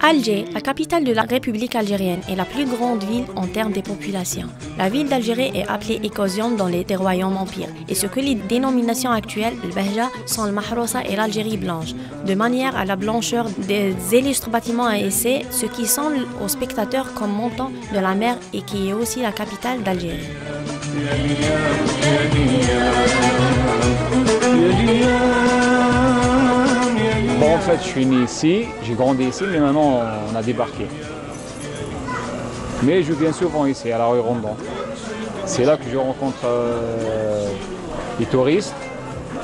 Alger, la capitale de la République algérienne, est la plus grande ville en termes de population. La ville d'Algérie est appelée Écosion dans les royaumes empires, et ce que les dénominations actuelles, le Bahja, sont le Mahrousa et l'Algérie blanche, de manière à la blancheur des illustres bâtiments à essai, ce qui semble aux spectateurs comme montant de la mer et qui est aussi la capitale d'Algérie. Bon, en fait, je suis né ici, j'ai grandi ici, mais maintenant on a débarqué. Mais je viens souvent ici, à la rue Rondon. C'est là que je rencontre les touristes.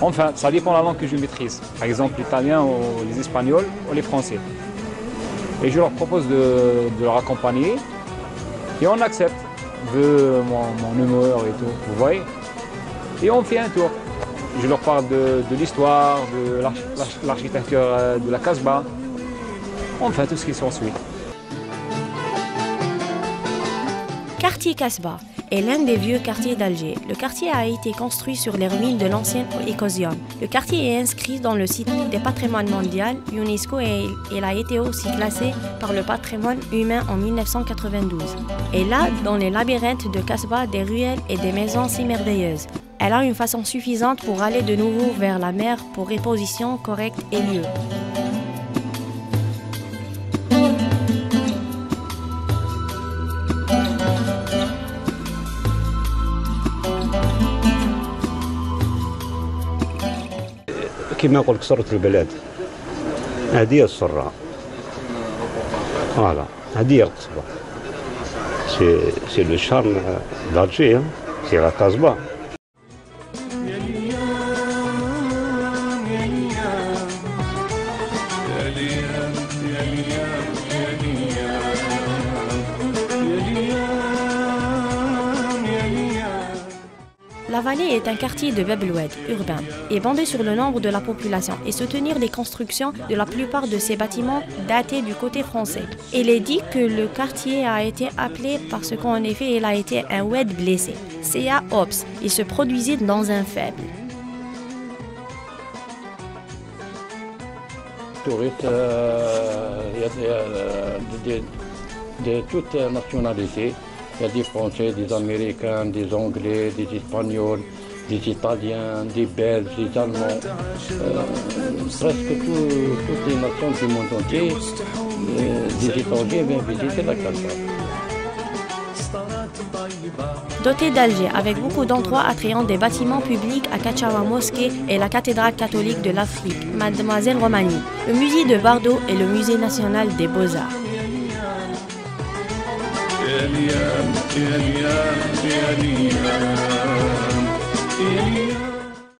Enfin, ça dépend de la langue que je maîtrise. Par exemple, l'italien, ou les espagnols ou les français. Et je leur propose de leur accompagner. Et on accepte, vu mon humeur et tout, vous voyez. Et on fait un tour. Je leur parle de l'histoire, de l'architecture de la Casbah. Enfin, tout ce qui s'ensuit. Quartier Casbah est l'un des vieux quartiers d'Alger. Le quartier a été construit sur les ruines de l'ancienne Écosion. Le quartier est inscrit dans le site des patrimoines mondial UNESCO et il a été aussi classé par le patrimoine humain en 1992. Et là, dans les labyrinthes de Casbah, des ruelles et des maisons si merveilleuses. Elle a une façon suffisante pour aller de nouveau vers la mer pour reposition correcte et lieu. كما يقول لك صرت البلاد هذه السرة فوالا هذه القصبة سي لو شارم d'Alger سي لا كازبا. La vallée est un quartier de Bab el-Oued, urbain, et bandé sur le nombre de la population et soutenir les constructions de la plupart de ces bâtiments datés du côté français. Il est dit que le quartier a été appelé parce qu'en effet il a été un oued blessé. C.A. Ops, il se produisait dans un faible. Touristes, il y a de toutes nationalités. Il y a des Français, des Américains, des Anglais, des Espagnols, des Italiens, des Belges, des Allemands. Presque toutes les nations du monde entier, des étrangers viennent visiter la Casbah. Doté d'Alger, avec beaucoup d'endroits attrayant des bâtiments publics à Kachawa Mosquée et la cathédrale catholique de l'Afrique, Mademoiselle Romani, le musée de Bardo et le musée national des Beaux-Arts. يا ليام يا ليام يا ليام